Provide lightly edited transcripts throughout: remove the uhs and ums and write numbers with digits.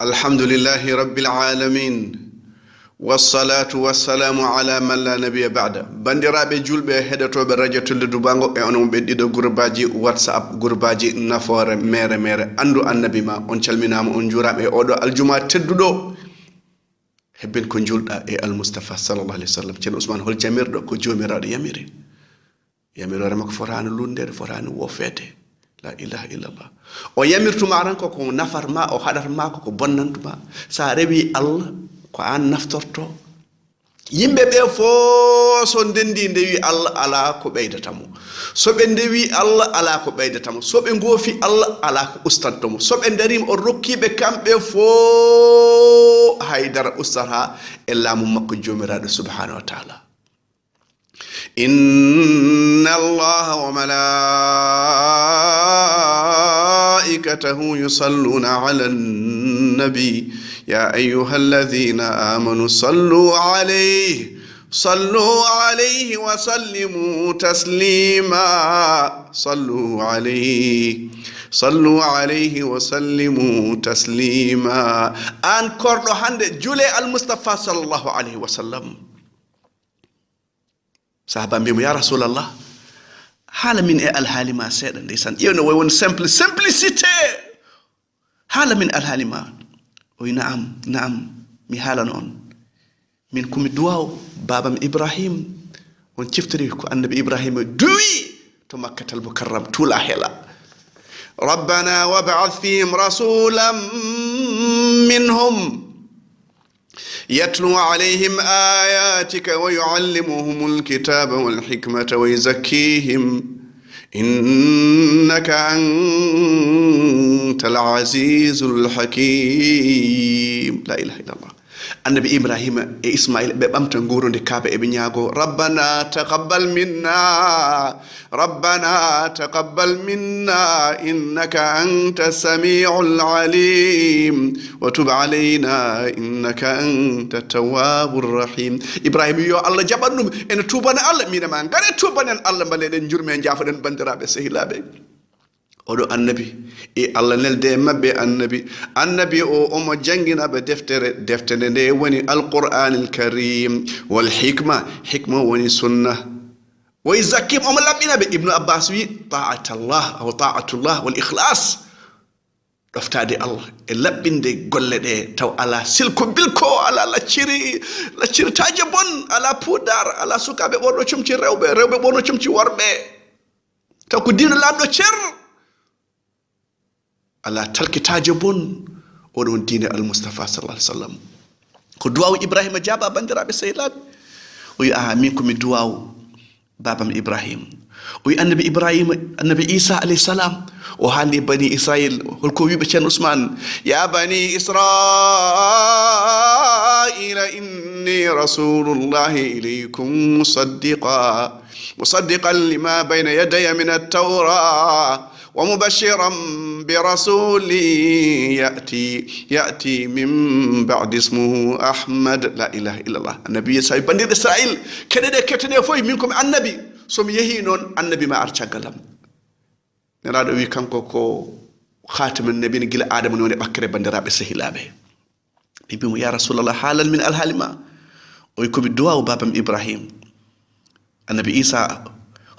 الحمد لله رب العالمين والصلاة والسلام على من لا نبي بعد بندرابي جولبه هدتوبه radio tulludu bango e onon beddido gurbaji whatsapp gurbaji nafoore mere andu annabi ma on calminama on jurabe odo aljuma teddudo hebben ko julda e al mustafa sallallahu alaihi wasallam cen usman hol jamirdo ko jomiraado yamirore makko forano lundere forano wofete la ilaha illallah o yamirtuma ran ko nafar ma o hadar ma ko bonnantuma sa rewi Allah ko an naftorto yimbe be fo so ndendi ndewi Allah ala ko beydatamo so be ndewi Allah ala ko beydatamo so be ngofi Allah ala ko ustantomo so be darim o rokkibe kambe fo haydara ustaha illa mum makko jomiraado subhanahu wa ta'ala إن الله وملائكته يصلون على النبي يا أيها الذين آمنوا صلوا عليه وسلموا تسليما صلوا عليه وسلموا تسليما أن كردو هند جولي المصطفى صلى الله عليه وسلم sahaba mbimo ya rasulallah hala min e alhaali ma seeɗa ndeysan ƴewno way won simplicité hala min alhaali ma oy naam mi haalano on min komi duwaw babam ibrahim on ciftori ko annabi ibrahima duwi to makkatal mukarram tuula hela rabbana wab'ath fihim rasulan minhum يتلو عليهم آياتك ويعلمهم الكتاب والحكمة ويزكيهم إنك أنت العزيز الحكيم لا إله إلا الله النبي إبراهيم إسماعيل بأمت نقولون دكابة إبنياغو ربنا تقبل منا إنك أنت السميع العليم وتب علينا إنك أنت التواب الرحيم إبراهيم يو الله جبنم إن توبنا الله مين ما غير توبنا الله بلدن جرمين جافدن بندرابه سهيلابه odo annabi e Allah nelde mabbe annabi o omo janginabe deftere nde woni alqur'anil karim wal hikma woni sunna wa zakim omo labbinabe ibnu abbas wi ta'atullah wal ikhlas doftade Allah e labbinde golle de taw ala silko bilko ala lacciri taje bon ala pudar ala sukabe bordo cumci rewbe bordo cumci worbe taw ko dino labdo cer ala talkitaje bon odon dine al mustafa sallallahu alaihi wasallam ko duwaw ibrahima jaba bandirabe saylabe o yi min ko mi duwaw babam ibrahim o yi annabi isa alayhi salam o handi bani israil holko wibe cen usman ya bani israila inni rasulullahi ilaykum musaddiqan lima bayna yadayya min at-tawrah ومبشرا برسول يأتي من بعد اسمه أحمد لا إله إلا الله النبي ساي بني إسرائيل كتني فوي منكم النبي سوم يهينون النبي ما أرشغلام نراد وي كانكو كو خاتم النبي نجيل آدم نوني بكر بندراب سهيلابه بيبي يا رسول الله حالا من الحالما ويكم الدعاء بابم إبراهيم النبي إيسى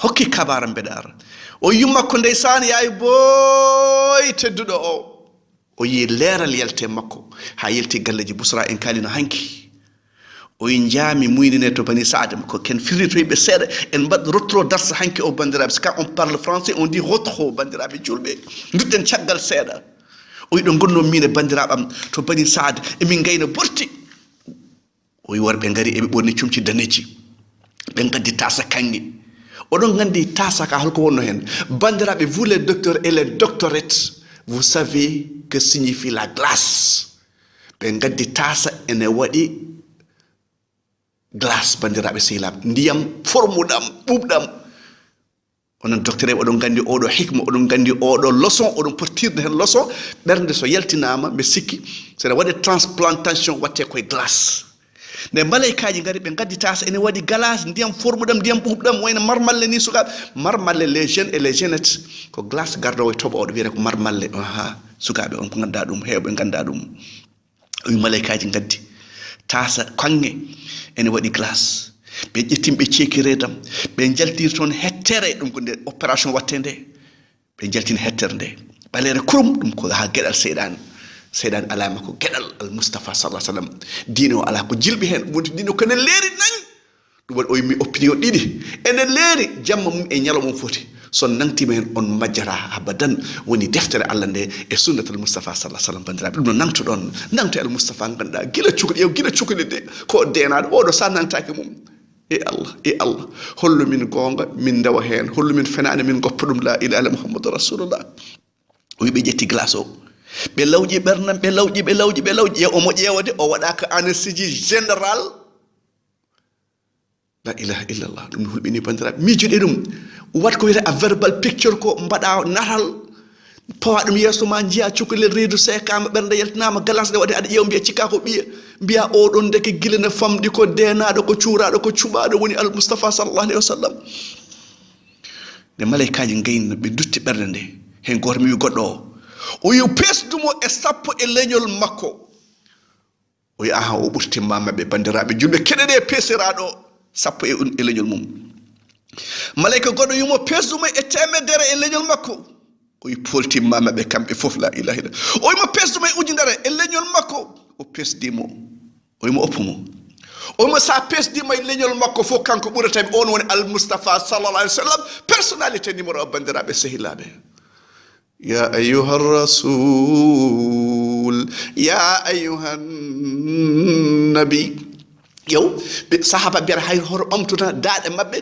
hokki kabaram bedar o yumma ko ndeysan yaay boy teddudo o yi leral yelte makko ha yelti galleji busra en kalino hanki o njami muynine to bani saadam ko ken firrito be seeda en bad rotro darsa hanki o bandirabe ska on parle français on dit rotro bandirabe julbe dudden ciagal seeda o yido gonno mine bandirabam to bani saad e min gayna borti o yi warbe ngari e be bonni cumci daneji be gaddi tasa kangi odon gandi tasaka holko wonno hen bandirabe vous les docteurs et les doctorettes vous savez que signifie la glace ben gaddi tasa ene wadi glace bandirabe silab ndiyam formudam bubdam onon docteur e odon gandi odo hikma odon gandi odo leçon odon portirde hen leçon bernde so yaltinama be sikki c'est la wadi transplantation watte koy glace ne malaikaji ngari be gaddi tasa ene wadi galas ndiyam formudam ndiyam bubdam wayna marmalle ni suka marmalle les jeunes et les jeunettes ko glace gardo way tobo o wiire ko marmalle sukabe on ko ganda dum hewbe ganda dum o wi malaikaji gaddi tasa kange ene waɗi glace ɓe ƴettin ɓe ceeki redam ɓe jaltiri toon hettere ɗum ko nde opération watte nde ɓe jaltini hettere nde ɓaleere kurum ɗum ko ha gueɗal seyɗan alama ko gueɗal al moustapha sallah sallam diine o ala ko jilɓi hen wonti diine o kene leeri nañ ɗum waɗi o yimmi oppini o ɗiɗi ene leeri jamma mum e ñalawma mum foti son nangtima hen on majjata abadan woni deftere Allah nde e sunnatal moustapha sallah sallam bandiraɓe ɗum no nangtoɗon nangto al moustapha ganduɗa gila cukalel de ko denaɗo oɗo sa nangtaki mum e Allah hollu min gonga min dawa hen hollu min fenani min goppa ɗum la ilaha illa muhammadou rasulullah o wi ɓe ƴetti glace o ɓe lawƴi ɓernam ɓe lawƴi omo ƴeewade o waɗaka anesthésie général la ilaha illallah ɗum hulɓini bandiraɓe miijoɗe ɗum wat ko wiyete a verbal picture ko mbaɗa natal pawa ɗum yeeso ma jiya cukalel reedu sekama ɓernde yaltinama glace ɗe waɗi aɗa ƴeewa mbiya cikka ko ɓiya mbiya oɗon deke gila ne famɗi ko denaɗo ko cuuraɗo ko cuɓaɗo woni al moustapha sallallahu alayhi wa sallam nde malaikaji gayno ɓe dutti ɓernde nde hen goto mi wi goɗɗo o wi pesdumo e sappo e leñol makko o wi aha o ɓurtimma maɓɓe bandiraɓe julɓe keɗe ɗe pesiraɗo sappo e leñol mum malayka goɗɗo wimo pesdumo e temedere e leñol makko o wi poltimma maɓɓe kamɓe fof la ilaha illa o wimo pesdumo e ujunere e leñol makko o pesdimo o wimo oppumo o wimo sa pesdimo e leñol makko fof kanko ɓuratami on woni al moustapha sallallah alih w sallam personnalité numéro o bandiraɓe sehilaɓe يا أيها الرسول يا أيها النبي yow sahaba biyata hay hoto ɓamtu tan daaɗe maɓɓe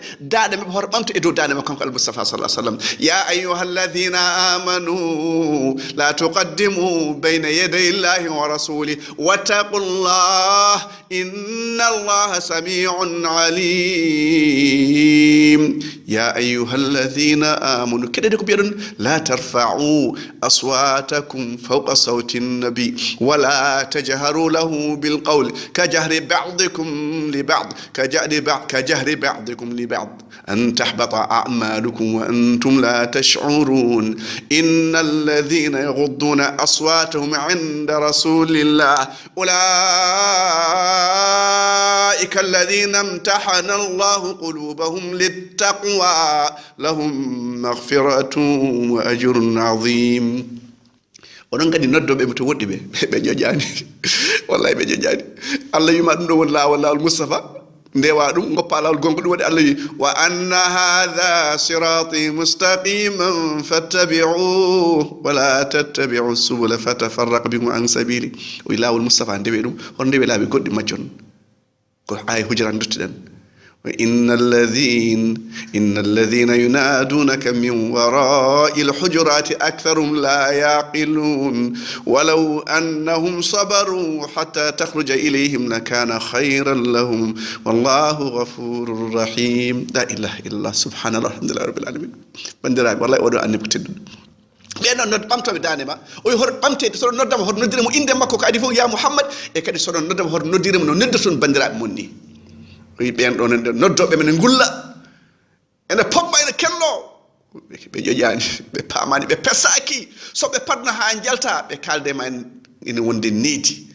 hoto ɓamtu e dow daaɗe maɓɓe kanko almoustapha sallah sallam ya ayuha alladina amanu la tuqaddimu bayna yaday illahi wa rasuli wattaqullah inna allaha samiun alim ya ayuha alladina amanu keɗede ko mbiyaɗon la tarfa'u aswatakum fawqa sawti nnabi wala tajharu lahu bilqawli ka jahri ba'dikum لبعض كجهر بعضكم لبعض أن تحبط أعمالكم وأنتم لا تشعرون إن الذين يغضون أصواتهم عند رسول الله أولئك الذين امتحن الله قلوبهم للتقوى لهم مغفرة وأجر عظيم oɗon kadi noddoɓe mo to woɗɗi ɓe joƴani wallahi ɓe joƴani allah wima ɗum ɗo woni lawol moustapha ndewa ɗum goppa lawol gonga ɗum waɗi allah wi wa anna hadha sirati mustaqiman fattabi'uhu wala tattabi'u subula fatafarraqa bikum an sabili o wi lawol moustapha ndewe ɗum hono ndewe laaɓi goɗɗi majjon ko ay hujaran duttiɗen إن الذين ينادونك من وراء الحجرات أكثرهم لا يعقلون ولو أنهم صبروا حتى تخرج إليهم لكان خيرا لهم والله غفور رحيم لا إله إلا الله سبحان الله الحمد لله رب العالمين بندراك والله ودو أني بكتد ɓeɗon nod ɓamtoɓe dande ma o wi hoto ɓamtede soɗo noddama hoto noddiremo inde makko ko adi fof ya mouhammad e kadi soɗo noddama hoto noddiremo no noddirton bandiraɓe mon ni o wi ɓen ɗon noddoɓe mene ngulla ene pompa ene kello ɓe ƴoƴani ɓe pamani ɓe pesaki soɓe padna ha jalta ɓe kaldema ene wonde needi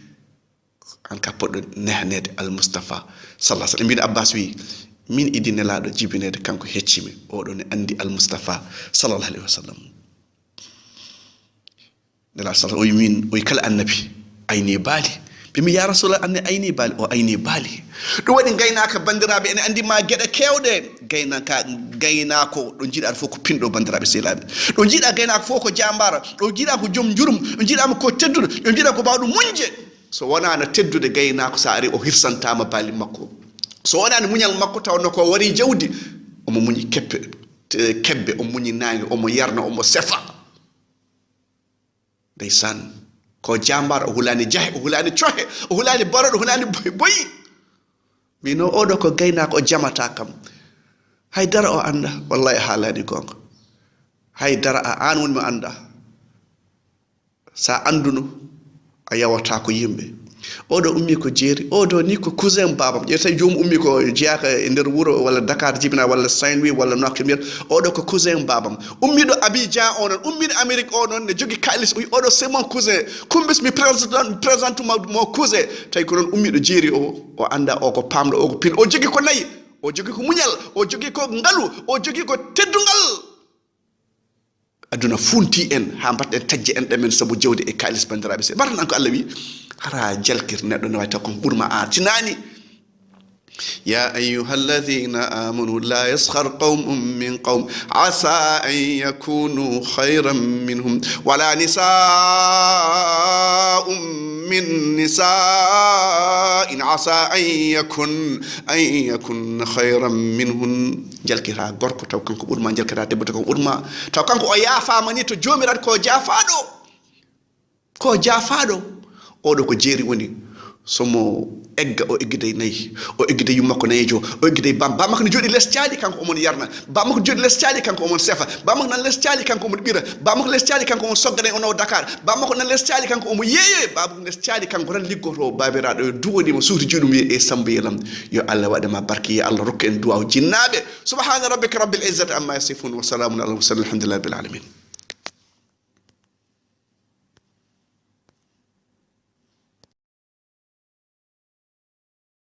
an ka poɗɗo nehanede almoustapha sallah sallam mbino abbas wi min idi nelaɗo jibinede kanko heccimi oɗo ne andi almoustapha sallallahu alayhi wa sallam nelaɗo sa o wi min o wi kala annabi ayni baali ɓimi ya rasulallah anne ayni baali o ayni baali ɗum waɗi gaynaka bandiraɓe ene andi ma gueɗe kewɗe gaynako ɗo jiiɗa fof ko pinɗo bandiraɓe sehilaɓe ɗo jiiɗa gaynako fof ko jambara ɗo jiiɗa ko joom jurum ɗo jiiɗama ko tedduɗo ɗo jiiɗa ko bawɗo muñje so wonano teddude gaynako sa ari o hirsantama baali makko so wonano muñal makko tawno ko wari jawdi omo muñi kebbe o muñi nangue omo yarna omo sefa ndeysan ko jambar o hulani jahe o hulani cohe o hulani baroɗo o hulani boyi mino oɗo ko gaynako o jamata kam haydara o anda wallahi haalani gonga haydara a an woni mo anda sa anduno a yawata ko yimɓe oɗo ummi ko jeeri oɗo ni ko cousin babam ƴettay joomum ummi ko jeyaka e nder wuro walla Dakar jibina walla Saint-Louis walla Nouakchott oɗo ko cousin babam ummiɗo Abidjan o noon ummiɗo Amérique o noon ne jogui kalis oɗo c'est mon cousin kumbis mi présente mo cousin tawi ko noon ummiɗo jeeri o anda o ko pamɗo o ko pin o jogui ko nayi o jogui ko muñal o jogui ko ngaalu o jogui ko teddugal aduna funti en ha mbatten tajje en ɗamen saabu jewde e kalis bandiraɓe se mbaɗan an ko Allah wi hara jalkir neɗɗo ne wawi taw kon ɓurma artinani يا أيها الذين آمنوا لا يسخر قوم من قوم عسى أن يكونوا خيرا منهم ولا نساء من نساء عسى أن يكن خيرا منهن jalkira gorko taw kanko ɓurma jalkira debbo taw kanko ɓurma taw kanko o yaafamani to joomirat ko jaafaɗo oɗo ko jeeri woni somo egga o eggidey nayyi o eggidey yummakko nayijo o eggidey bammakko ne jooɗi less caali kanko omon yarna bammakko jooɗi less caali kanko omon sefa bammakko nan less caali kanko omon ɓira bammakko less caali kanko omon soggane o nawa Dakar bammakko nan less caali kanko omo yeeye bammakko less caali kanko tan liggoto babiraɗo yo duwonima suuti juuɗum wiye e Samba yelam yo Allah waɗama barke yo Allah rokku en duwaw jinnaɓe subhana rabbika rabbil izzati amma yasifun wa salamun ala al mursalin alhamdulillahi rabbil alamin